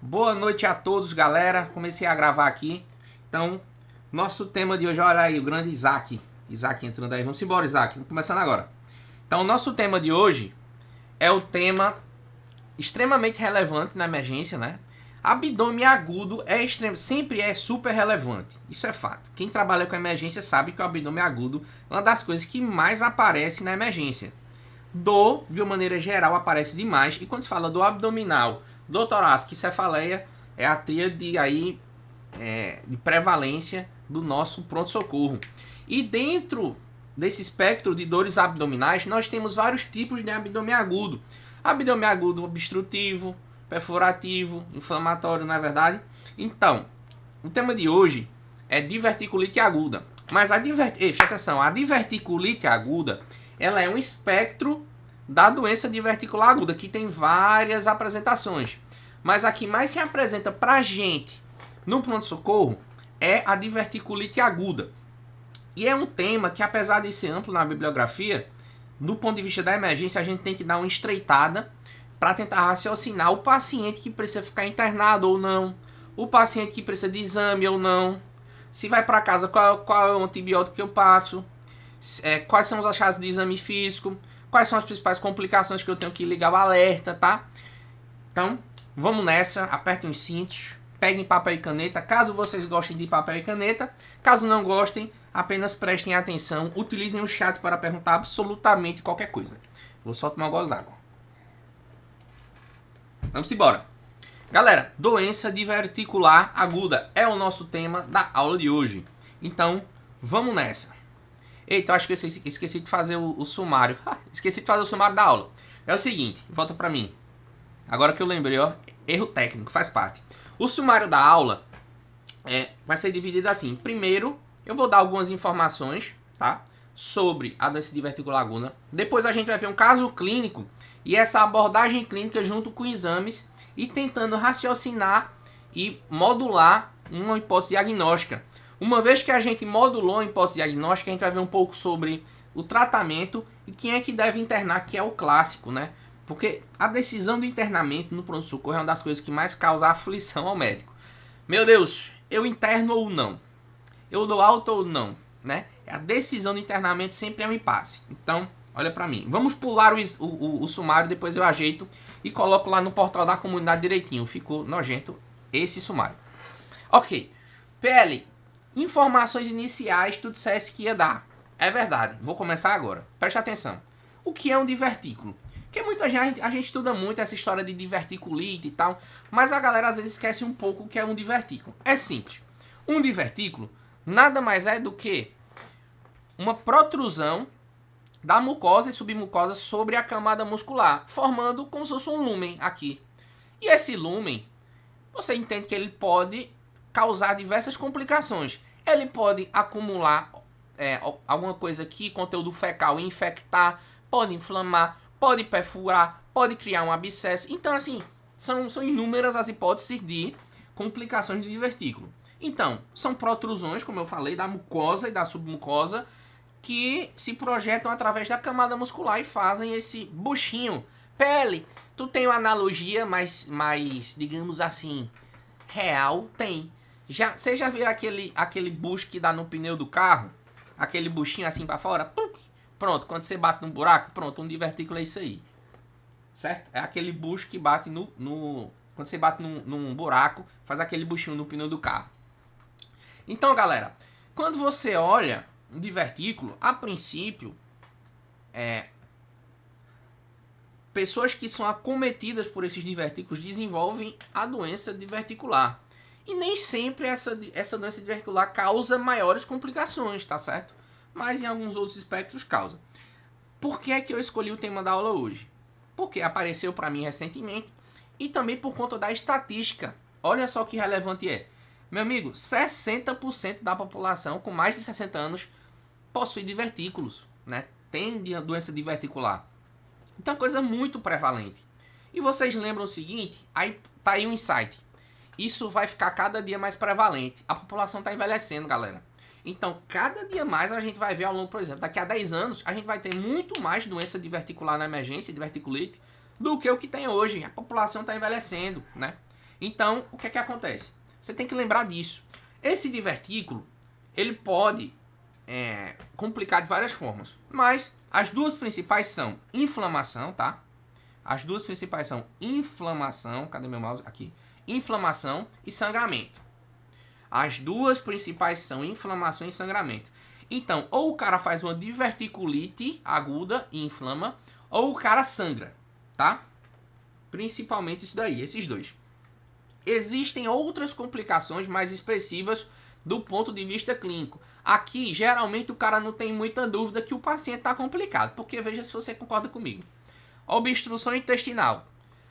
Boa noite a todos, galera. Comecei a gravar aqui. Então, nosso tema de hoje, olha aí, o grande Isaac. Isaac entrando aí. Vamos embora, Isaac. Começando agora. Então, o nosso tema de hoje é o tema extremamente relevante na emergência, né? Abdômen agudo sempre é super relevante. Isso é fato. Quem trabalha com emergência sabe que o abdômen agudo é uma das coisas que mais aparece na emergência. Dor, de uma maneira geral, aparece demais. E quando se fala do abdominal, do torácico e cefaleia, é a tríade aí, de prevalência do nosso pronto-socorro. E dentro desse espectro de dores abdominais, nós temos vários tipos de abdômen agudo. Abdômen agudo obstrutivo, perfurativo, inflamatório, não é verdade? Então, o tema de hoje é diverticulite aguda. Mas presta atenção, a diverticulite aguda, ela é um espectro da doença diverticular aguda, que tem várias apresentações. Mas a que mais se apresenta pra gente no pronto-socorro é a diverticulite aguda. E é um tema que, apesar de ser amplo na bibliografia, do ponto de vista da emergência, a gente tem que dar uma estreitada para tentar raciocinar o paciente que precisa ficar internado ou não, o paciente que precisa de exame ou não, se vai para casa, qual é o antibiótico que eu passo, quais são os achados de exame físico, quais são as principais complicações que eu tenho que ligar o alerta, tá? Então, vamos nessa, apertem os cintos, peguem papel e caneta, caso vocês gostem de papel e caneta, caso não gostem, apenas prestem atenção, utilizem o chat para perguntar absolutamente qualquer coisa. Vou só tomar um gole d'água. Vamos embora. Galera, doença diverticular aguda é o nosso tema da aula de hoje. Então, vamos nessa. Eita, acho que eu esqueci de fazer o sumário. Esqueci de fazer o sumário da aula. É o seguinte, volta pra mim. Agora que eu lembrei, ó, erro técnico, faz parte. O sumário da aula vai ser dividido assim. Primeiro, eu vou dar algumas informações, tá, sobre a doença diverticular aguda. Depois a gente vai ver um caso clínico e essa abordagem clínica junto com exames e tentando raciocinar e modular uma hipótese diagnóstica. Uma vez que a gente modulou a hipótese diagnóstica, a gente vai ver um pouco sobre o tratamento e quem é que deve internar, que é o clássico, né? Porque a decisão do internamento no pronto-socorro é uma das coisas que mais causa aflição ao médico. Meu Deus, eu interno ou não? Eu dou alta ou não? Né? A decisão do internamento sempre é um impasse. Então, olha pra mim. Vamos pular o sumário, depois eu ajeito e coloco lá no portal da comunidade direitinho. Ficou nojento esse sumário. Ok. PL, informações iniciais, tu dissesse que ia dar. É verdade, vou começar agora. Presta atenção. O que é um divertículo? Porque muita gente, a gente estuda muito essa história de diverticulite e tal, mas a galera às vezes esquece um pouco o que é um divertículo. É simples. Um divertículo nada mais é do que uma protrusão da mucosa e submucosa sobre a camada muscular, formando como se fosse um lúmen aqui. E esse lúmen, você entende que ele pode causar diversas complicações. Ele pode acumular alguma coisa aqui, conteúdo fecal, e infectar, pode inflamar, pode perfurar, pode criar um abscesso. Então, assim, são inúmeras as hipóteses de complicações de divertículo. Então, são protrusões, como eu falei, da mucosa e da submucosa, que se projetam através da camada muscular e fazem esse buchinho. Pele, tu tem uma analogia mais digamos assim, real? Tem. Você já viu aquele bucho que dá no pneu do carro? Aquele buchinho assim pra fora? Pronto, quando você bate num buraco, pronto, um divertículo é isso aí. Certo? É aquele bucho que bate quando você bate num buraco, faz aquele buchinho no pneu do carro. Então, galera, quando você olha um divertículo, a princípio, pessoas que são acometidas por esses divertículos desenvolvem a doença diverticular. E nem sempre essa doença diverticular causa maiores complicações, tá certo? Mas em alguns outros espectros causa. Por que é que eu escolhi o tema da aula hoje? Porque apareceu para mim recentemente e também por conta da estatística. Olha só que relevante é. Meu amigo, 60% da população com mais de 60 anos possui divertículos, né? Tem doença diverticular. Então é coisa muito prevalente. E vocês lembram o seguinte? Aí tá aí um insight. Isso vai ficar cada dia mais prevalente. A população está envelhecendo, galera. Então, cada dia mais a gente vai ver ao longo, por exemplo, daqui a 10 anos, a gente vai ter muito mais doença diverticular na emergência, diverticulite, do que o que tem hoje. A população está envelhecendo, né? Então, o que é que acontece? Você tem que lembrar disso. Esse divertículo, ele pode complicar de várias formas. Mas as duas principais são inflamação, tá? As duas principais são inflamação. Cadê meu mouse? Aqui. Inflamação e sangramento. As duas principais são inflamação e sangramento. Então, ou o cara faz uma diverticulite aguda e inflama, ou o cara sangra, tá? Principalmente isso daí, esses dois. Existem outras complicações mais expressivas do ponto de vista clínico. Aqui, geralmente, o cara não tem muita dúvida que o paciente está complicado. Porque, veja se você concorda comigo. Obstrução intestinal.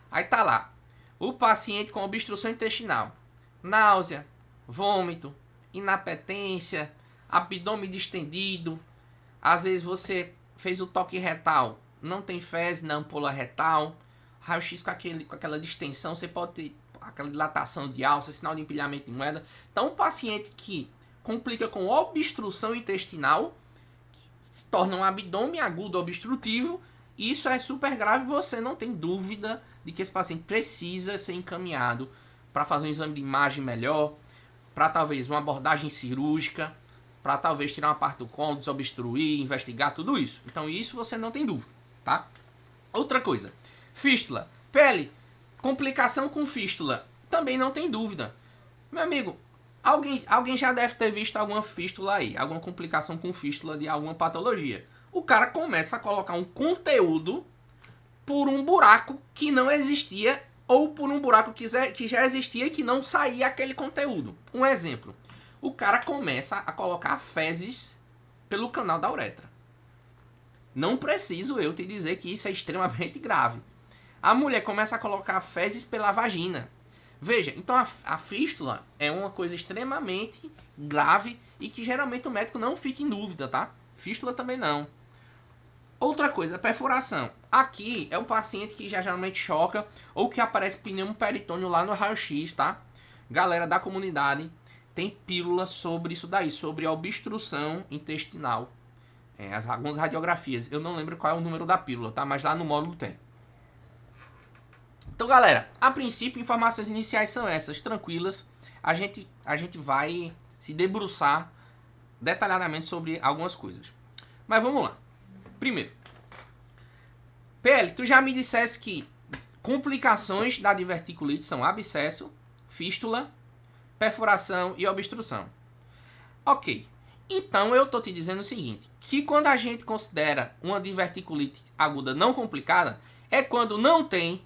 Aí tá lá. O paciente com obstrução intestinal. Náusea, vômito, inapetência, abdômen distendido. Às vezes você fez o toque retal, não tem fezes na ampola retal. Raio-x com aquela distensão, você pode ter aquela dilatação de alça, sinal de empilhamento de moeda. Então, um paciente que complica com obstrução intestinal, se torna um abdômen agudo obstrutivo, isso é super grave, você não tem dúvida de que esse paciente precisa ser encaminhado para fazer um exame de imagem melhor, para talvez uma abordagem cirúrgica, para talvez tirar uma parte do colo, desobstruir, investigar, tudo isso. Então isso você não tem dúvida, tá? Outra coisa, fístula, pele, complicação com fístula, também não tem dúvida. Meu amigo, alguém já deve ter visto alguma fístula aí, alguma complicação com fístula de alguma patologia. O cara começa a colocar um conteúdo por um buraco que não existia, ou por um buraco que já existia e que não saía aquele conteúdo. Um exemplo, o cara começa a colocar fezes pelo canal da uretra. Não preciso eu te dizer que isso é extremamente grave. A mulher começa a colocar fezes pela vagina. Veja, então a fístula é uma coisa extremamente grave e que geralmente o médico não fica em dúvida, tá? Fístula também não. Outra coisa, perfuração. Aqui é um paciente que já geralmente choca ou que aparece pneumoperitônio lá no raio-x, tá? Galera da comunidade, tem pílula sobre isso daí, sobre a obstrução intestinal. Algumas radiografias. Eu não lembro qual é o número da pílula, tá? Mas lá no módulo tem. Então, galera, a princípio, informações iniciais são essas, tranquilas. A gente vai se debruçar detalhadamente sobre algumas coisas. Mas vamos lá. Primeiro, PL, tu já me disseste que complicações da diverticulite são abscesso, fístula, perfuração e obstrução. Ok. Então eu tô te dizendo o seguinte, que quando a gente considera uma diverticulite aguda não complicada, é quando não tem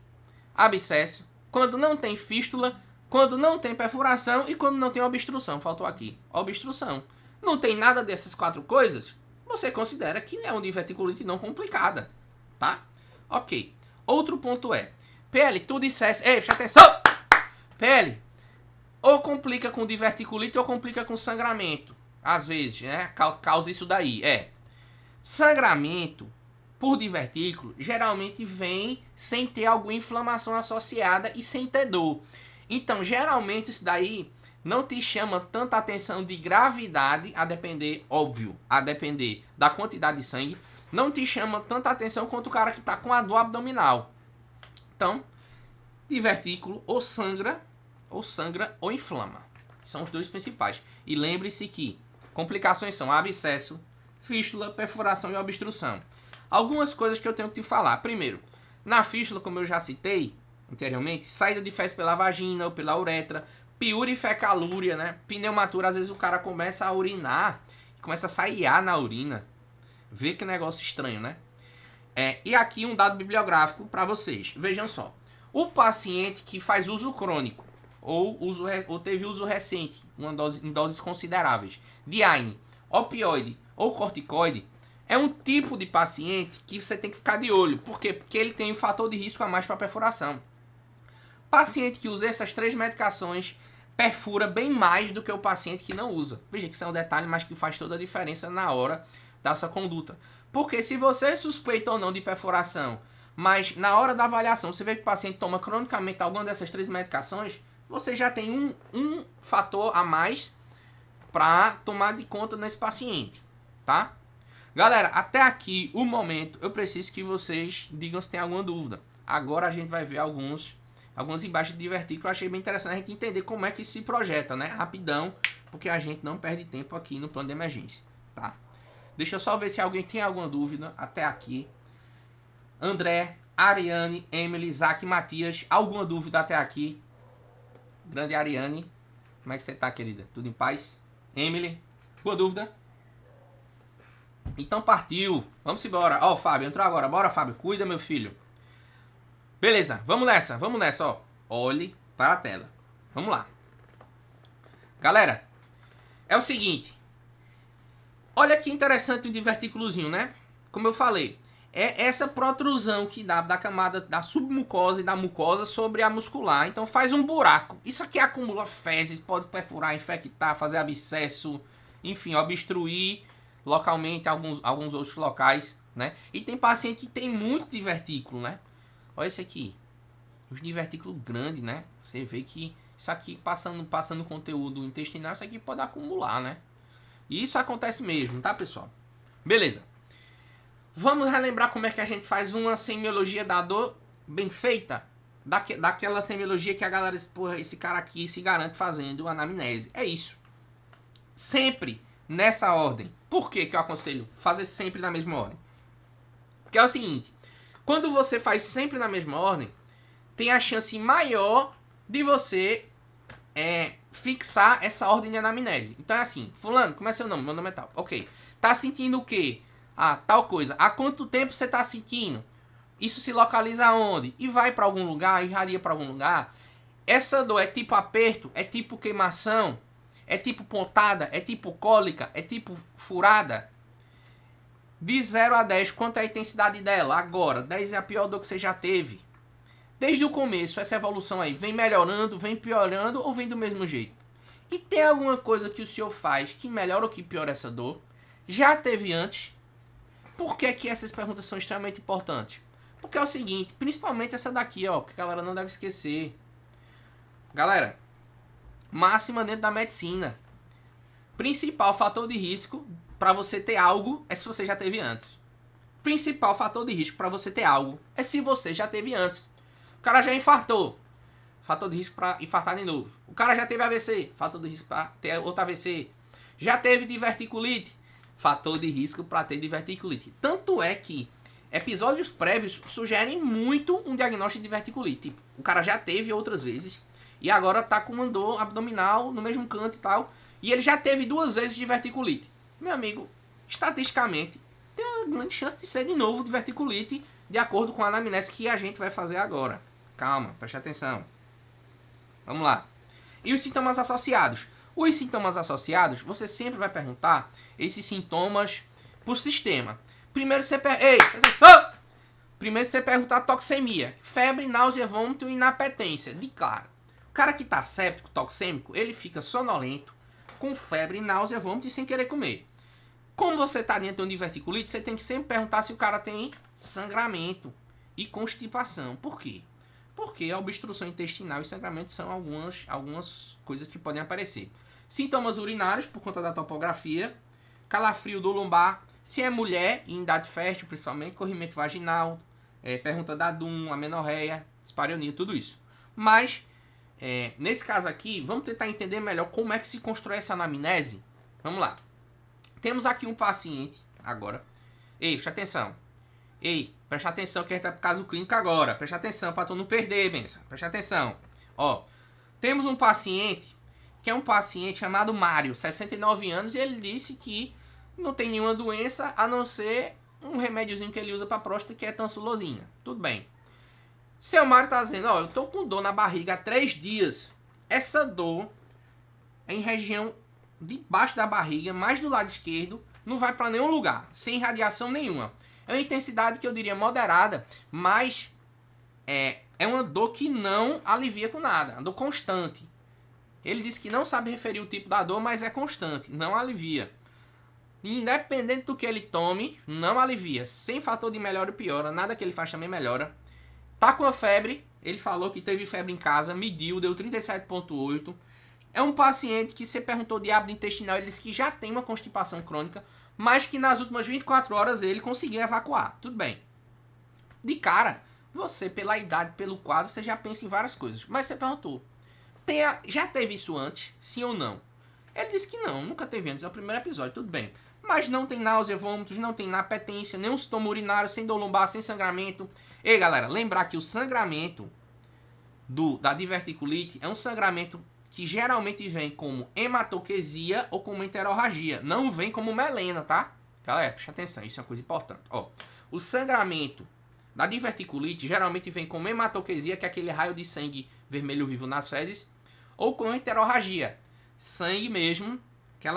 abscesso, quando não tem fístula, quando não tem perfuração e quando não tem obstrução. Faltou aqui, obstrução. Não tem nada dessas quatro coisas, você considera que é uma diverticulite não complicada, tá? Ok. Outro ponto é, PL, tu dissesse, presta atenção! PL, ou complica com diverticulite ou complica com sangramento. Às vezes, né? Causa isso daí. Sangramento por divertículo geralmente vem sem ter alguma inflamação associada e sem ter dor. Então, geralmente isso daí não te chama tanta atenção de gravidade, a depender, óbvio, a depender da quantidade de sangue, não te chama tanta atenção quanto o cara que está com a dor abdominal. Então, divertículo ou sangra ou inflama. São os dois principais. E lembre-se que complicações são abscesso, fístula, perfuração e obstrução. Algumas coisas que eu tenho que te falar. Primeiro, na fístula, como eu já citei anteriormente, saída de fezes pela vagina ou pela uretra, piúria e fecalúria, né? Pneumatura, às vezes o cara começa a urinar, começa a sair ar na urina. Vê que negócio estranho, né? E aqui um dado bibliográfico para vocês. Vejam só. O paciente que faz uso crônico ou teve uso recente, em doses consideráveis, de AINE, opioide ou corticoide, é um tipo de paciente que você tem que ficar de olho. Por quê? Porque ele tem um fator de risco a mais para perfuração. Paciente que usa essas três medicações perfura bem mais do que o paciente que não usa. Veja que isso é um detalhe, mas que faz toda a diferença na hora da sua conduta. Porque se você suspeita ou não de perfuração, mas na hora da avaliação você vê que o paciente toma cronicamente alguma dessas três medicações, você já tem um fator a mais para tomar de conta nesse paciente, tá? Galera, até aqui o momento eu preciso que vocês digam se tem alguma dúvida. Agora a gente vai ver alguns algumas imagens de divertículo. Eu achei bem interessante a gente entender como é que se projeta, né? Rapidão, porque a gente não perde tempo aqui no plano de emergência, tá? Deixa eu só ver se alguém tem alguma dúvida até aqui. André, Ariane, Emily, Isaac, Matias, alguma dúvida até aqui? Grande Ariane, como é que você tá, querida? Tudo em paz? Emily, alguma dúvida? Então partiu, vamos embora. Ó, o Fábio entrou agora, bora Fábio, cuida meu filho. Beleza, vamos nessa, ó. Olhe para a tela, vamos lá. Galera, é o seguinte. Olha que interessante o divertículozinho, né? Como eu falei, é essa protrusão que dá da camada da submucosa e da mucosa sobre a muscular. Então faz um buraco. Isso aqui acumula fezes, pode perfurar, infectar, fazer abscesso, enfim, obstruir localmente alguns outros locais, né? E tem paciente que tem muito divertículo, né? Olha esse aqui. Os divertículos grandes, né? Você vê que isso aqui passando conteúdo intestinal, isso aqui pode acumular, né? E isso acontece mesmo, tá, pessoal? Beleza. Vamos relembrar como é que a gente faz uma semiologia da dor bem feita? Daquela semiologia que a galera diz, porra, esse cara aqui se garante fazendo anamnese. É isso. Sempre nessa ordem. Por que eu aconselho fazer sempre na mesma ordem? Porque é o seguinte, quando você faz sempre na mesma ordem, tem a chance maior de você fixar essa ordem de anamnese. Então é assim, fulano, como é seu nome? Meu nome é tal. Ok. Tá sentindo o quê? Ah, tal coisa. Há quanto tempo você tá sentindo? Isso se localiza aonde? E vai para algum lugar, irradia para algum lugar. Essa dor é tipo aperto? É tipo queimação? É tipo pontada? É tipo cólica? É tipo furada? De 0 a 10, quanto é a intensidade dela? Agora, 10 é a pior dor que você já teve. Desde o começo, essa evolução aí vem melhorando, vem piorando ou vem do mesmo jeito? E tem alguma coisa que o senhor faz que melhora ou que piora essa dor? Já teve antes? Por que essas perguntas são extremamente importantes? Porque é o seguinte, principalmente essa daqui, ó, que a galera não deve esquecer. Galera, máxima dentro da medicina. Principal fator de risco para você ter algo é se você já teve antes. Principal fator de risco para você ter algo é se você já teve antes. O cara já infartou. Fator de risco para infartar de novo. O cara já teve AVC. Fator de risco para ter outro AVC. Já teve diverticulite. Fator de risco para ter diverticulite. Tanto é que episódios prévios sugerem muito um diagnóstico de diverticulite. Tipo, o cara já teve outras vezes. E agora tá com uma dor abdominal no mesmo canto e tal. E ele já teve 2 vezes diverticulite. Meu amigo, estatisticamente, tem uma grande chance de ser de novo diverticulite, de acordo com a anamnese que a gente vai fazer agora. Calma, preste atenção. Vamos lá. E os sintomas associados? Os sintomas associados, você sempre vai perguntar esses sintomas por sistema. Primeiro você pergunta a toxemia. Febre, náusea, vômito e inapetência. De cara. O cara que está séptico, toxêmico, ele fica sonolento, com febre, náusea, vômito e sem querer comer. Como você está dentro de um diverticulite, você tem que sempre perguntar se o cara tem sangramento e constipação. Por quê? Porque a obstrução intestinal e sangramento são algumas coisas que podem aparecer. Sintomas urinários, por conta da topografia. Calafrio do lombar. Se é mulher, em idade fértil principalmente, corrimento vaginal, pergunta da DUM, amenorreia, dispareunia, tudo isso. Mas, nesse caso aqui, vamos tentar entender melhor como é que se constrói essa anamnese. Vamos lá. Temos aqui um paciente, agora. Ei, presta atenção. Ei, presta atenção que a gente tá pro caso clínico agora. Presta atenção pra tu não perder, benção. Presta atenção. Ó, temos um paciente, que é um paciente chamado Mário, 69 anos, e ele disse que não tem nenhuma doença, a não ser um remédiozinho que ele usa pra próstata, que é tansulosina. Tudo bem. Seu Mário tá dizendo, ó, eu tô com dor na barriga há 3 dias. Essa dor é em região debaixo da barriga, mais do lado esquerdo, não vai para nenhum lugar, sem radiação nenhuma. É uma intensidade que eu diria moderada, mas é uma dor que não alivia com nada, uma dor constante. Ele disse que não sabe referir o tipo da dor, mas é constante, não alivia. Independente do que ele tome, não alivia. Sem fator de melhora ou piora, nada que ele faz também melhora. Tá com a febre, ele falou que teve febre em casa, mediu, deu 37,8. É um paciente que você perguntou de hábito intestinal, ele disse que já tem uma constipação crônica, mas que nas últimas 24 horas ele conseguiu evacuar. Tudo bem. De cara, você, pela idade, pelo quadro, você já pensa em várias coisas. Mas você perguntou, já teve isso antes? Sim ou não? Ele disse que não, nunca teve antes. É o primeiro episódio, tudo bem. Mas não tem náusea, vômitos, não tem inapetência, nenhum sintoma urinário, sem dor lombar, sem sangramento. E galera, lembrar que o sangramento da diverticulite é um sangramento que geralmente vem como hematoquesia ou como enterorragia. Não vem como melena, tá? Galera, presta atenção, isso é uma coisa importante. Ó, o sangramento da diverticulite geralmente vem como hematoquesia, que é aquele raio de sangue vermelho vivo nas fezes, ou com enterorragia, sangue mesmo,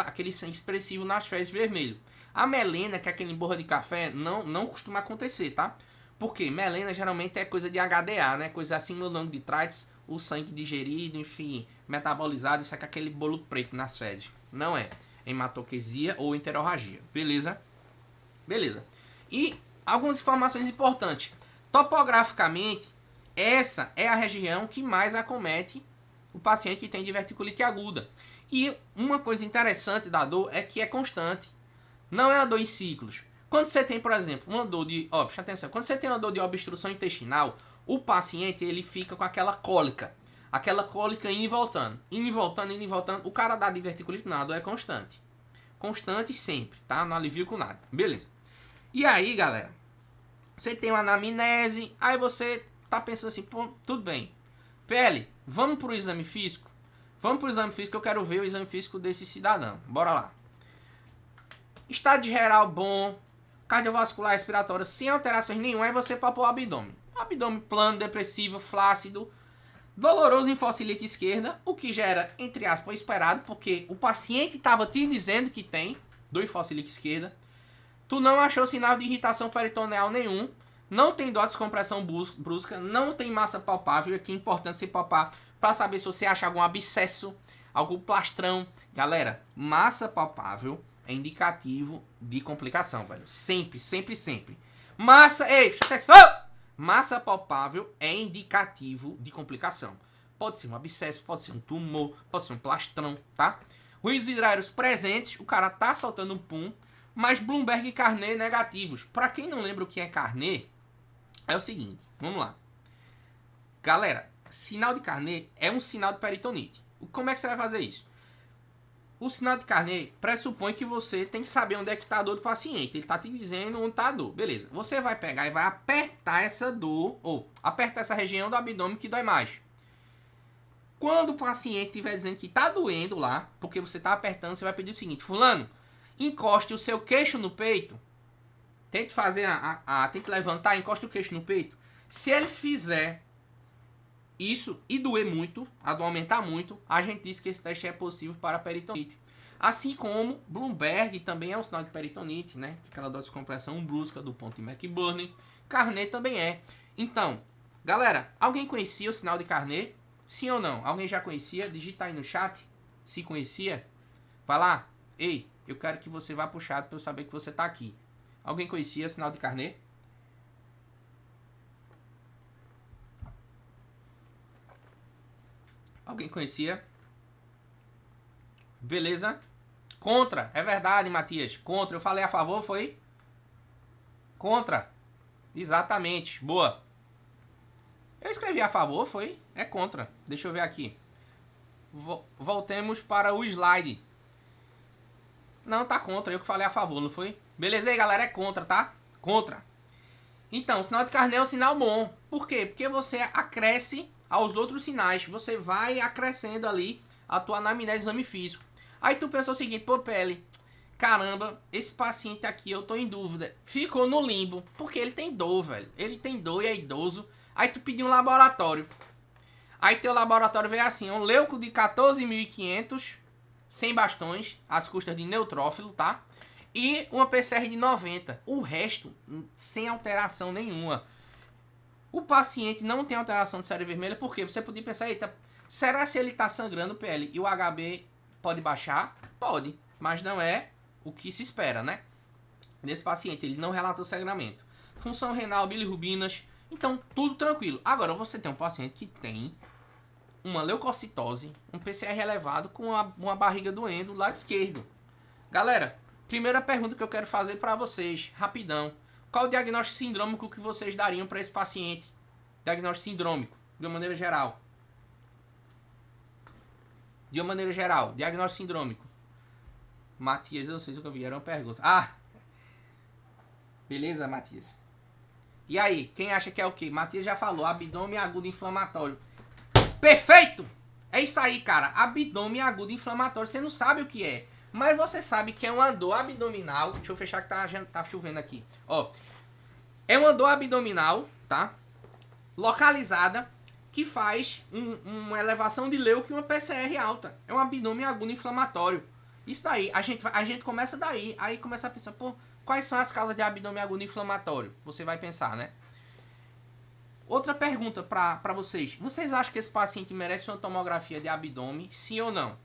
aquele sangue expressivo nas fezes vermelho. A melena, que é aquele borra de café, não costuma acontecer, tá? Porque melena geralmente é coisa de HDA, né? Coisa acima do ângulo de Treitz, o sangue digerido, enfim, metabolizado, isso é com aquele bolo preto nas fezes. Não é hematoquesia ou enterorragia. Beleza? Beleza. E algumas informações importantes. Topograficamente, essa é a região que mais acomete o paciente que tem diverticulite aguda. E uma coisa interessante da dor é que é constante. Não é uma dor em ciclos. Quando você tem, por exemplo, uma dor de... Ó, presta atenção. Quando você tem uma dor de obstrução intestinal, o paciente ele fica com aquela cólica. Aquela cólica indo e voltando. Indo e voltando, indo e voltando. O cara da diverticulite na dor é constante. Constante sempre, tá? Não alivio com nada. Beleza. E aí, galera, você tem uma anamnese, aí você tá pensando assim, pô, tudo bem. PL, vamos pro exame físico? Vamos pro exame físico, eu quero ver o exame físico desse cidadão. Bora lá. Estado geral bom, cardiovascular, respiratório, sem alterações nenhuma, aí você palpou o abdômen. Abdômen plano, depressivo, flácido, doloroso em fossa ilíaca esquerda, o que gera, entre aspas, esperado, porque o paciente estava te dizendo que tem dor em fossa ilíaca esquerda. Tu não achou sinal de irritação peritoneal nenhum, não tem dor de descompressão brusca, não tem massa palpável, aqui é importante você palpar para saber se você acha algum abscesso, algum plastrão. Galera, massa palpável é indicativo de complicação, velho. Sempre, sempre, sempre. Massa palpável é indicativo de complicação. Pode ser um abscesso, pode ser um tumor, pode ser um plastrão, tá? Ruídos hidráulicos presentes, o cara tá soltando um pum, mas Bloomberg e Carnet negativos. Para quem não lembra o que é Carnet, é o seguinte, vamos lá. Galera, sinal de Carnet é um sinal de peritonite. Como é que você vai fazer isso? O sinal de Carnet pressupõe que você tem que saber onde é que está a dor do paciente. Ele está te dizendo onde está a dor. Beleza. Você vai pegar e vai apertar essa dor, ou apertar essa região do abdômen que dói mais. Quando o paciente estiver dizendo que está doendo lá, porque você está apertando, você vai pedir o seguinte: fulano, encoste o seu queixo no peito. Tente fazer tente levantar, encoste o queixo no peito. Se ele fizer isso e doer muito, a dor aumentar muito, a gente diz que esse teste é positivo para peritonite. Assim como Bloomberg também é um sinal de peritonite, né? Aquela dor de descompressão brusca do ponto de McBurney. Carnet também é. Então, galera, alguém conhecia o sinal de Carnet? Sim ou não? Alguém já conhecia? Digita aí no chat se conhecia. Vai lá. Ei, eu quero que você vá pro chat para eu saber que você está aqui. Alguém conhecia o sinal de Carnet? Alguém conhecia? Beleza? Contra. É verdade, Matias. Contra. Eu falei a favor, foi? Contra. Exatamente. Boa. Eu escrevi a favor, foi? É contra. Deixa eu ver aqui. Voltemos para o slide. Não, tá contra. Eu que falei a favor, não foi? Beleza aí, galera? É contra, tá? Contra. Então, o sinal de Carnet é um sinal bom. Por quê? Porque você acresce aos outros sinais. Você vai acrescendo ali a tua anamnese de exame físico. Aí tu pensou o seguinte: pô, Pele, caramba, esse paciente aqui eu tô em dúvida. Ficou no limbo, porque ele tem dor, velho. Ele tem dor e é idoso. Aí tu pediu um laboratório. Aí teu laboratório veio assim: um leuco de 14.500, sem bastões, às custas de neutrófilo, tá? E uma PCR de 90. O resto, sem alteração nenhuma. O paciente não tem alteração de série vermelha, porque você podia pensar: eita, será se ele está sangrando PL e o HB pode baixar? Pode, mas não é o que se espera, né? Nesse paciente, ele não relatou sangramento. Função renal, bilirrubinas, então tudo tranquilo. Agora, você tem um paciente que tem uma leucocitose, um PCR elevado com uma barriga doendo do lado esquerdo. Galera, primeira pergunta que eu quero fazer para vocês, rapidão. Qual o diagnóstico sindrômico que vocês dariam para esse paciente? Diagnóstico sindrômico, de uma maneira geral. De uma maneira geral, diagnóstico sindrômico. Matias, eu não sei se eu vi, era uma pergunta. Ah! Beleza, Matias. E aí, quem acha que é o quê? Matias já falou, abdômen agudo inflamatório. Perfeito! É isso aí, cara. Abdômen agudo inflamatório. Você não sabe o que é. Mas você sabe que é uma dor abdominal. Deixa eu fechar que tá chovendo aqui. Ó. É uma dor abdominal, tá? Localizada. Que faz uma elevação de leuco e uma PCR alta. É um abdômen agudo inflamatório. Isso daí. A gente começa daí. Aí começa a pensar, pô, quais são as causas de abdômen agudo inflamatório? Você vai pensar, né? Outra pergunta para vocês. Vocês acham que esse paciente merece uma tomografia de abdômen? Sim ou não?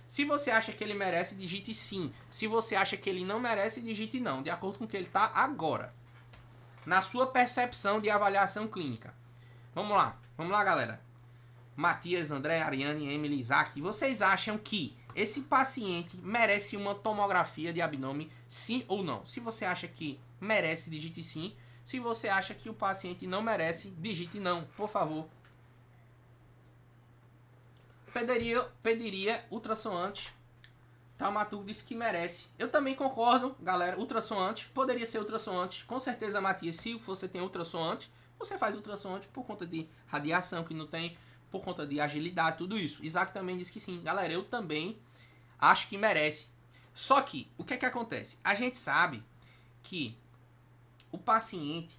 Se você acha que ele merece, digite sim. Se você acha que ele não merece, digite não. De acordo com o que ele está agora. Na sua percepção de avaliação clínica. Vamos lá. Vamos lá, galera. Matias, André, Ariane, Emily, Isaac. Vocês acham que esse paciente merece uma tomografia de abdômen? Sim ou não? Se você acha que merece, digite sim. Se você acha que o paciente não merece, digite não, por favor. Pediria ultrassom antes. Taumaturgo disse que merece. Eu também concordo, galera. Ultrassom antes. Poderia ser ultrassom antes. Com certeza, Matias, se você tem ultrassom antes, você faz ultrassom antes por conta de radiação que não tem, por conta de agilidade, tudo isso. Isaac também disse que sim. Galera, eu também acho que merece. Só que, o que é que acontece? A gente sabe que o paciente,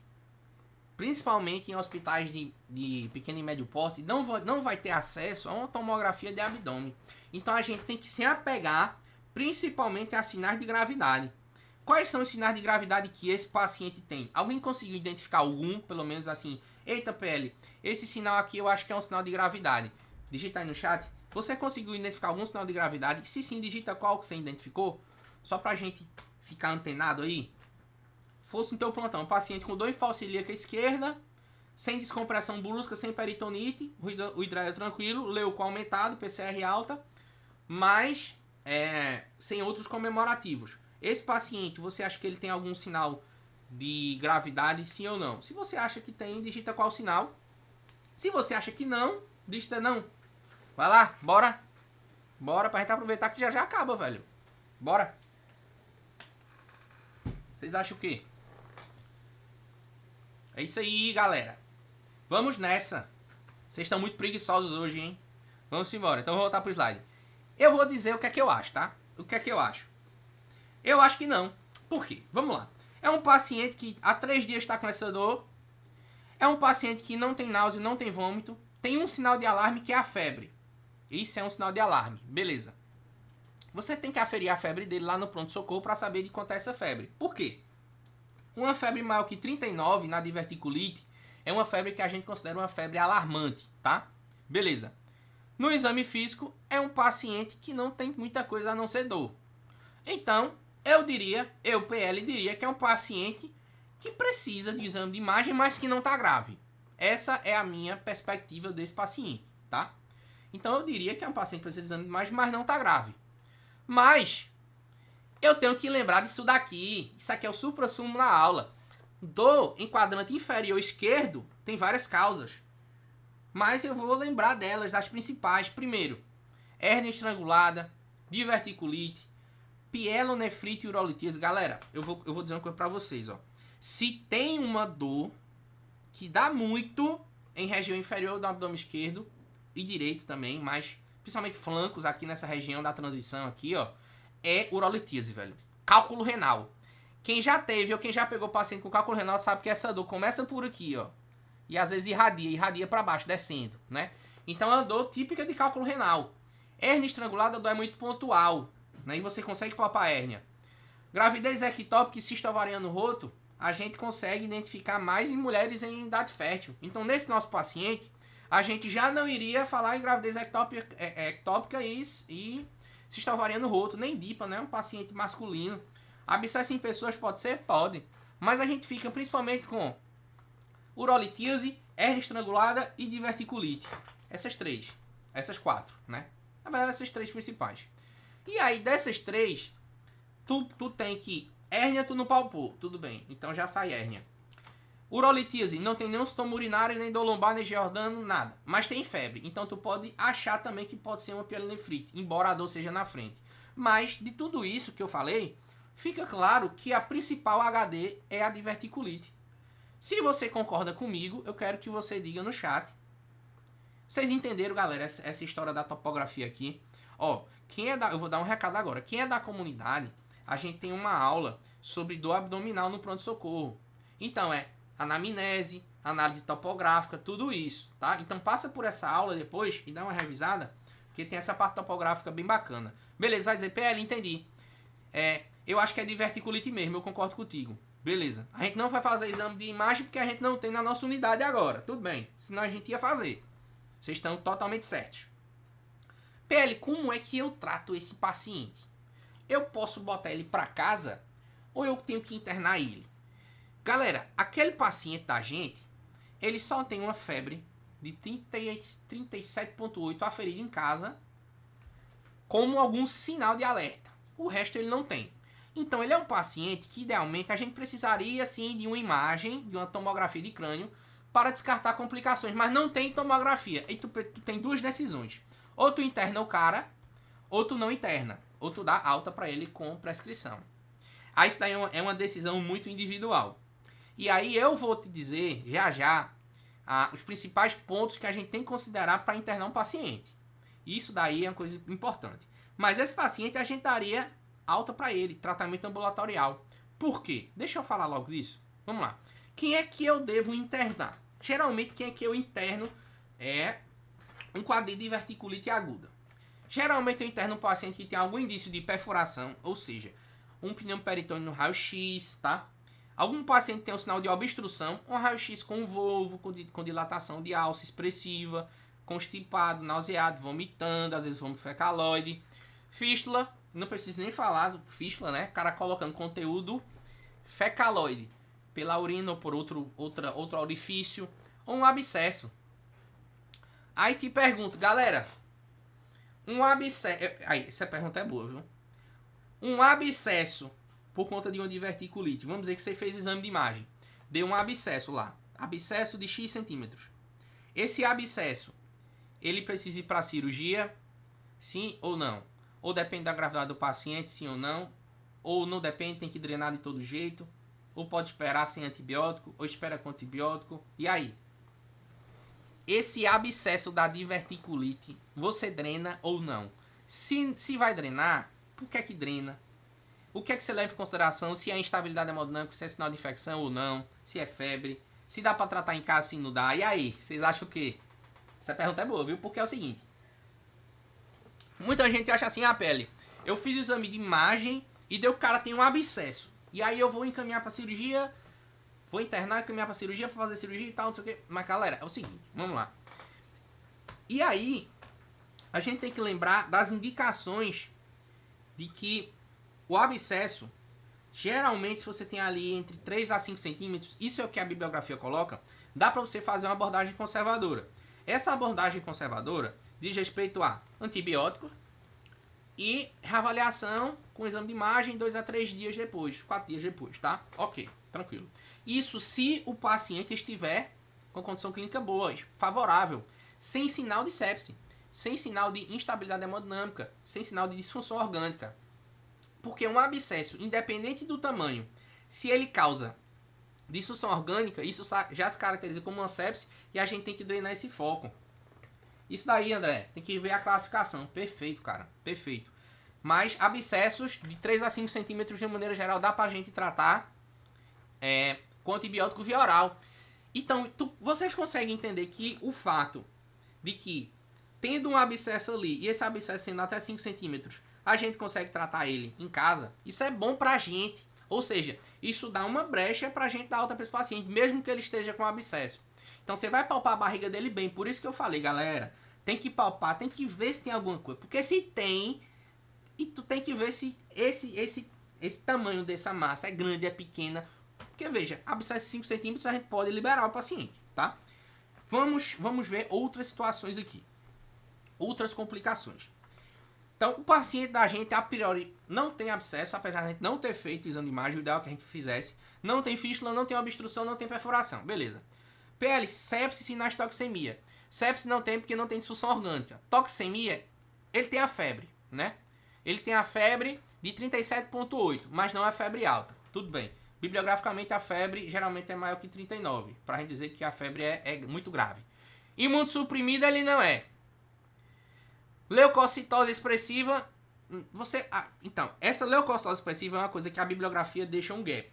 principalmente em hospitais de pequeno e médio porte, não vai ter acesso a uma tomografia de abdômen. Então a gente tem que se apegar principalmente a sinais de gravidade. Quais são os sinais de gravidade que esse paciente tem? Alguém conseguiu identificar algum, pelo menos assim? Eita, PL, esse sinal aqui eu acho que é um sinal de gravidade. Digita aí no chat. Você conseguiu identificar algum sinal de gravidade? Se sim, digita qual que você identificou. Só pra gente ficar antenado aí. Fosse no teu plantão, um paciente com dor em falsa ilíaca esquerda, sem descompressão brusca, sem peritonite, o hidrélio tranquilo, leuco aumentado, PCR alta, mas sem outros comemorativos. Esse paciente, você acha que ele tem algum sinal de gravidade, sim ou não? Se você acha que tem, digita qual sinal. Se você acha que não, digita não. Vai lá, bora. Bora pra gente aproveitar que já acaba, velho. Bora. Vocês acham o quê? É isso aí, galera. Vamos nessa. Vocês estão muito preguiçosos hoje, hein? Vamos embora. Então, vou voltar pro slide. Eu vou dizer o que é que eu acho, tá? O que é que eu acho? Eu acho que não. Por quê? Vamos lá. É um paciente que há 3 dias está com essa dor. É um paciente que não tem náusea, não tem vômito. Tem um sinal de alarme que é a febre. Isso é um sinal de alarme. Beleza. Você tem que aferir a febre dele lá no pronto-socorro para saber de quanto é essa febre. Por quê? Uma febre maior que 39 na diverticulite é uma febre que a gente considera uma febre alarmante, tá? Beleza. No exame físico, é um paciente que não tem muita coisa a não ser dor. Então, eu, PL, diria que é um paciente que precisa de exame de imagem, mas que não está grave. Essa é a minha perspectiva desse paciente, tá? Então, eu diria que é um paciente que precisa de exame de imagem, mas não está grave. Mas eu tenho que lembrar disso daqui. Isso aqui é o suprassumo na aula. Dor em quadrante inferior esquerdo tem várias causas. Mas eu vou lembrar delas, das principais. Primeiro, hérnia estrangulada, diverticulite, pielonefrite e urolitíase. Galera, eu vou dizer uma coisa pra vocês, ó. Se tem uma dor que dá muito em região inferior do abdômen esquerdo e direito também, mas principalmente flancos aqui nessa região da transição aqui, ó, é urolitíase, velho. Cálculo renal. Quem já teve ou quem já pegou paciente com cálculo renal sabe que essa dor começa por aqui, ó. E às vezes irradia para baixo, descendo, né? Então é uma dor típica de cálculo renal. Hérnia estrangulada, a dor é muito pontual, né? E você consegue palpar a hérnia. Gravidez ectópica e cisto ovariano roto, a gente consegue identificar mais em mulheres em idade fértil. Então nesse nosso paciente, a gente já não iria falar em gravidez ectópica e cisto ovariano roto, nem DIPA, né? Um paciente masculino. Abscesso em pessoas pode ser? Pode. Mas a gente fica principalmente com urolitíase, hérnia estrangulada e diverticulite. Essas 3. Essas 4, né? Na verdade, essas 3 principais. E aí, dessas 3, tu tem que... Hérnia tu não palpou, tudo bem. Então já sai hérnia. Urolitíase, não tem nenhum sintoma urinário, nem dor lombar, nem geordano, nada. Mas tem febre. Então tu pode achar também que pode ser uma pielonefrite, embora a dor seja na frente. Mas de tudo isso que eu falei, fica claro que a principal HD é a diverticulite. Se você concorda comigo, eu quero que você diga no chat. Vocês entenderam, galera, essa história da topografia aqui? Ó, eu vou dar um recado agora. Quem é da comunidade, a gente tem uma aula sobre dor abdominal no pronto-socorro. Então é anamnese, análise topográfica, tudo isso, tá? Então passa por essa aula depois e dá uma revisada, porque tem essa parte topográfica bem bacana. Beleza, vai dizer, PL, entendi. Eu acho que é diverticulite mesmo, eu concordo contigo. Beleza. A gente não vai fazer exame de imagem porque a gente não tem na nossa unidade agora. Tudo bem, senão a gente ia fazer. Vocês estão totalmente certos. PL, como é que eu trato esse paciente? Eu posso botar ele para casa ou eu tenho que internar ele? Galera, aquele paciente da gente, ele só tem uma febre de 37,8 aferida em casa como algum sinal de alerta. O resto ele não tem. Então ele é um paciente que idealmente a gente precisaria sim de uma imagem, de uma tomografia de crânio para descartar complicações, mas não tem tomografia. E tu tem duas decisões. Ou tu interna o cara, ou tu não interna. Ou tu dá alta para ele com prescrição. Aí isso daí é uma decisão muito individual. E aí eu vou te dizer, já, os principais pontos que a gente tem que considerar para internar um paciente. Isso daí é uma coisa importante. Mas esse paciente a gente daria alta para ele, tratamento ambulatorial. Por quê? Deixa eu falar logo disso. Vamos lá. Quem é que eu devo internar? Geralmente quem é que eu interno é um quadro de diverticulite aguda. Geralmente eu interno um paciente que tem algum indício de perfuração, ou seja, um pneumoperitônio no raio-x, tá? Algum paciente tem um sinal de obstrução, um raio-x com volvo, com dilatação de alça expressiva, constipado, nauseado, vomitando, às vezes vômito fecaloide. Fístula, não preciso nem falar, fístula, né? O cara colocando conteúdo fecaloide pela urina ou por outro orifício, ou um abscesso. Aí te pergunto, galera, um abscesso... Aí, essa pergunta é boa, viu? Um abscesso por conta de uma diverticulite. Vamos dizer que você fez exame de imagem. Deu um abscesso lá. Abscesso de X centímetros. Esse abscesso, ele precisa ir para a cirurgia? Sim ou não? Ou depende da gravidade do paciente, sim ou não? Ou não depende, tem que drenar de todo jeito? Ou pode esperar sem antibiótico? Ou espera com antibiótico? E aí? Esse abscesso da diverticulite, você drena ou não? Se vai drenar, por que é que drena? O que é que você leva em consideração? Se é instabilidade hemodinâmica, se é sinal de infecção ou não, se é febre, se dá para tratar em casa, se não dá. E aí, vocês acham o quê? Essa pergunta é boa, viu? Porque é o seguinte. Muita gente acha assim, PL, eu fiz o exame de imagem e deu que o cara tem um abscesso. E aí eu vou encaminhar para cirurgia, vou internar, encaminhar para cirurgia, para fazer cirurgia e tal, não sei o quê. Mas galera, é o seguinte, vamos lá. E aí, a gente tem que lembrar das indicações de que o abscesso, geralmente se você tem ali entre 3 a 5 centímetros, isso é o que a bibliografia coloca, dá para você fazer uma abordagem conservadora. Essa abordagem conservadora diz respeito a antibiótico e reavaliação com exame de imagem 2 a 3 dias depois, 4 dias depois, tá? Ok, tranquilo. Isso se o paciente estiver com condição clínica boa, favorável, sem sinal de sepse, sem sinal de instabilidade hemodinâmica, sem sinal de disfunção orgânica. Porque um abscesso, independente do tamanho, se ele causa disfunção orgânica, isso já se caracteriza como uma sepse e a gente tem que drenar esse foco. Isso daí, André, tem que ver a classificação. Perfeito, cara, perfeito. Mas abscessos de 3 a 5 centímetros, de maneira geral, dá pra gente tratar com antibiótico via oral. Então, vocês conseguem entender que o fato de que, tendo um abscesso ali, e esse abscesso sendo até 5 centímetros, a gente consegue tratar ele em casa, isso é bom pra gente. Ou seja, isso dá uma brecha pra gente dar alta pra esse paciente, mesmo que ele esteja com abscesso. Então você vai palpar a barriga dele bem. Por isso que eu falei, galera, tem que palpar, tem que ver se tem alguma coisa. Porque se tem, e tu tem que ver se esse tamanho dessa massa é grande, é pequena. Porque veja, abscesso de 5 centímetros a gente pode liberar o paciente, tá? Vamos ver outras situações aqui. Outras complicações. Então, o paciente da gente, a priori, não tem abscesso, apesar de a gente não ter feito o exame de imagem, o ideal é que a gente fizesse. Não tem fístula, não tem obstrução, não tem perfuração. Beleza. PL, sepse, sinais de toxemia. Sepse não tem porque não tem disfunção orgânica. Toxemia, ele tem a febre, né? Ele tem a febre de 37,8, mas não é febre alta. Tudo bem. Bibliograficamente, a febre geralmente é maior que 39, pra gente dizer que a febre é muito grave. Imunossuprimida, ele não é. Leucocitose expressiva, então, essa leucocitose expressiva é uma coisa que a bibliografia deixa um gap.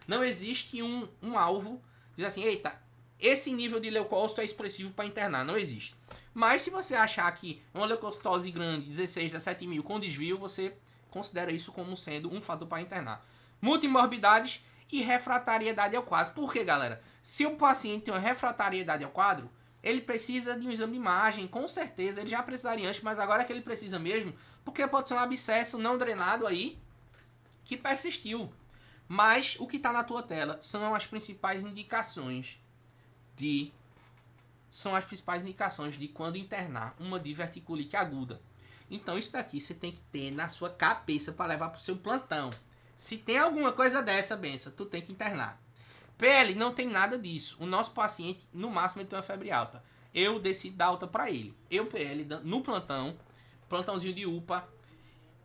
Não existe um alvo, diz assim, eita, esse nível de leucócito é expressivo para internar, não existe. Mas se você achar que uma leucocitose grande, 16, 17 mil, com desvio, você considera isso como sendo um fator para internar. Multimorbidades e refratariedade ao quadro. Por quê, galera? Se o paciente tem uma refratariedade ao quadro, ele precisa de um exame de imagem, com certeza, ele já precisaria antes, mas agora é que ele precisa mesmo, porque pode ser um abscesso não drenado aí, que persistiu. Mas o que está na tua tela são as principais indicações de quando internar uma diverticulite aguda. Então isso daqui você tem que ter na sua cabeça para levar para o seu plantão. Se tem alguma coisa dessa, benção, tu tem que internar. PL não tem nada disso. O nosso paciente, no máximo, ele tem uma febre alta. Eu decido dar alta para ele. Eu, PL, no plantãozinho de UPA,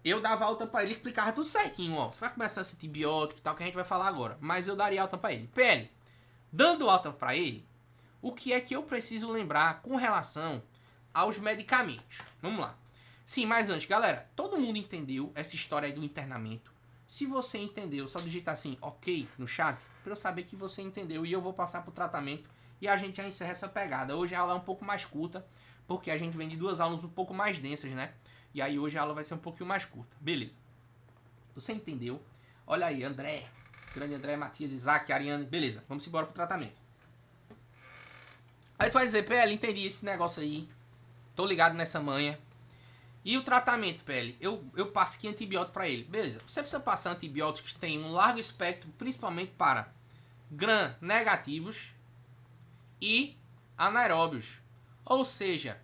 eu dava alta para ele, explicava tudo certinho, ó. Você vai começar esse antibiótico e tal, que a gente vai falar agora. Mas eu daria alta para ele. PL, dando alta para ele, o que é que eu preciso lembrar com relação aos medicamentos? Vamos lá. Sim, mas antes, galera, todo mundo entendeu essa história aí do internamento? Se você entendeu, só digita assim, ok, no chat, para eu saber que você entendeu e eu vou passar pro tratamento e a gente já encerra essa pegada. Hoje a aula é um pouco mais curta, porque a gente vem de 2 aulas um pouco mais densas, né? E aí hoje a aula vai ser um pouquinho mais curta. Beleza. Você entendeu? Olha aí, André, grande André, Matias, Isaac, Ariane. Beleza, vamos embora pro tratamento. Aí tu vai dizer, PL, entendi esse negócio aí. Tô ligado nessa manha. E o tratamento, PL? Eu passo aqui antibiótico para ele. Beleza. Você precisa passar antibióticos que tem um largo espectro, principalmente para gram-negativos e anaeróbios. Ou seja,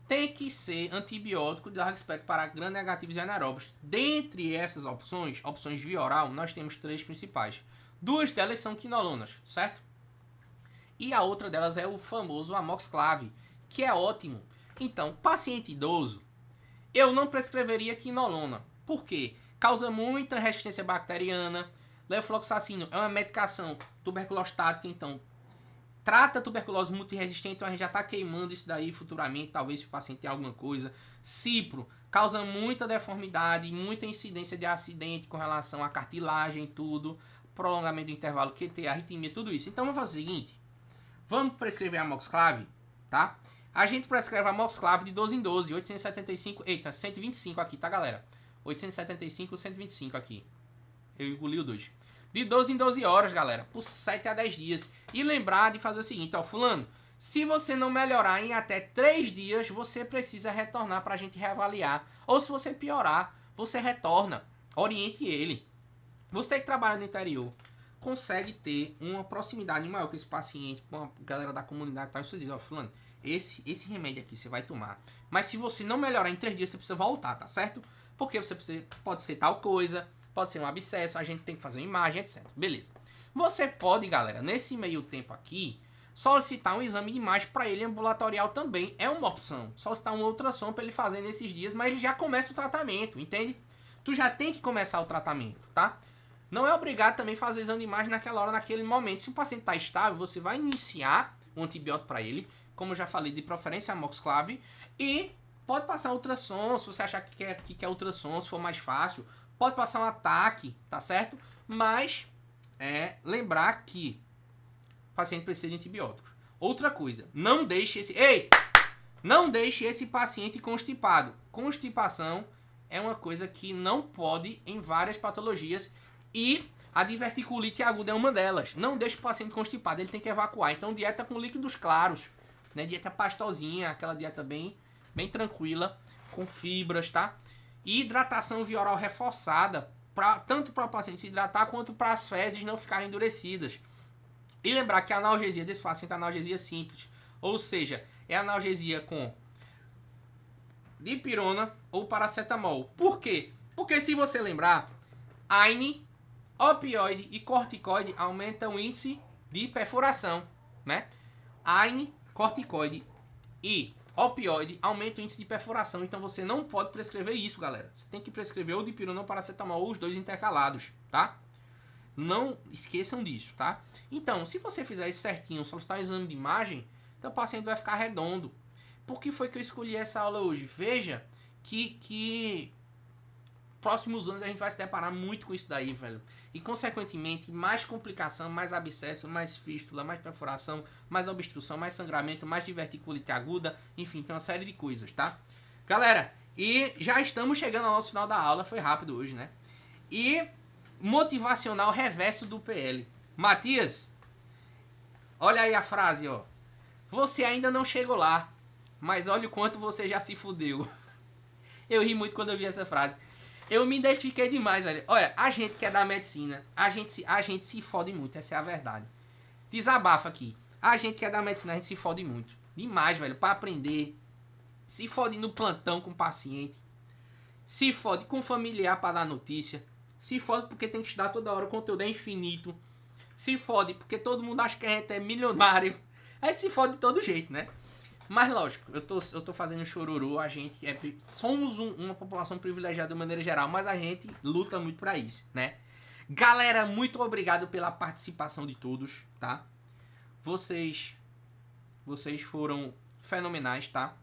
tem que ser antibiótico de largo espectro para gram-negativos e anaeróbios. Dentre essas opções via oral, nós temos 3 principais. 2 delas são quinolonas, certo? E a outra delas é o famoso amoxiclave, que é ótimo. Então, paciente idoso, eu não prescreveria quinolona. Por quê? Causa muita resistência bacteriana. Levofloxacino é uma medicação tuberculostática, então trata a tuberculose multiresistente, então a gente já está queimando isso daí futuramente, talvez se o paciente tenha alguma coisa. Cipro causa muita deformidade, muita incidência de acidente com relação à cartilagem e tudo, prolongamento do intervalo QT, arritmia, tudo isso. Então vamos fazer o seguinte, vamos prescrever a amoxiclave, tá? A gente prescreve a amoxiclave de 12 em 12, 875, eita, 125 aqui, tá, galera? 875, 125 aqui. Eu engoli o 2. De 12 em 12 horas, galera, por 7 a 10 dias. E lembrar de fazer o seguinte, ó, fulano, se você não melhorar em até 3 dias, você precisa retornar pra gente reavaliar. Ou se você piorar, você retorna, oriente ele. Você que trabalha no interior, consegue ter uma proximidade maior com esse paciente, com a galera da comunidade, tá? Você diz, ó, fulano, esse remédio aqui você vai tomar. Mas se você não melhorar em 3 dias, você precisa voltar, tá certo? Porque você precisa, pode ser tal coisa, pode ser um abscesso, a gente tem que fazer uma imagem, etc. Beleza. Você pode, galera, nesse meio tempo aqui, solicitar um exame de imagem para ele ambulatorial também. É uma opção. Solicitar um ultrassom para ele fazer nesses dias, mas ele já começa o tratamento, entende? Tu já tem que começar o tratamento, tá? Não é obrigado também fazer o exame de imagem naquela hora, naquele momento. Se o paciente está estável, você vai iniciar um antibiótico para ele, como eu já falei, de preferência amoxiclave, e pode passar ultrassom, se você achar que quer ultrassom, se for mais fácil, pode passar um ataque, tá certo? Mas lembrar que o paciente precisa de antibióticos. Outra coisa, não deixe esse paciente constipado. Constipação é uma coisa que não pode em várias patologias e a diverticulite aguda é uma delas. Não deixe o paciente constipado, ele tem que evacuar. Então dieta com líquidos claros, né? Dieta pastosinha, aquela dieta bem tranquila, com fibras, tá? E hidratação via oral reforçada, tanto para o paciente se hidratar, quanto para as fezes não ficarem endurecidas. E lembrar que a analgesia desse paciente é analgesia simples, ou seja, é analgesia com dipirona ou paracetamol. Por quê? Porque se você lembrar, AINE, opioide e corticoide aumentam o índice de perfuração, né? AINE, corticoide e opioide aumentam o índice de perfuração, então você não pode prescrever isso, galera. Você tem que prescrever ou dipirona ou paracetamol, ou os dois intercalados, tá? Não esqueçam disso, tá? Então, se você fizer isso certinho, solicitar um exame de imagem, então o paciente vai ficar redondo. Por que foi que eu escolhi essa aula hoje? Veja que próximos anos a gente vai se deparar muito com isso daí, velho. E, consequentemente, mais complicação, mais abscesso, mais fístula, mais perfuração, mais obstrução, mais sangramento, mais diverticulite aguda, enfim, tem uma série de coisas, tá? Galera, e já estamos chegando ao nosso final da aula, foi rápido hoje, né? E motivacional reverso do PL. Matias, olha aí a frase, ó. Você ainda não chegou lá, mas olha o quanto você já se fudeu. Eu ri muito quando eu vi essa frase. Eu me identifiquei demais, velho. Olha, a gente que é da medicina, a gente se fode muito, essa é a verdade. Desabafa aqui. A gente que é da medicina, a gente se fode muito. Demais, velho, pra aprender. Se fode no plantão com o paciente. Se fode com o familiar pra dar notícia. Se fode porque tem que estudar toda hora, o conteúdo é infinito. Se fode porque todo mundo acha que a gente é milionário. A gente se fode de todo jeito, né? Mas lógico, eu tô fazendo chororô, a gente somos uma população privilegiada de maneira geral, mas a gente luta muito pra isso, né? Galera, muito obrigado pela participação de todos, tá? Vocês foram fenomenais, tá?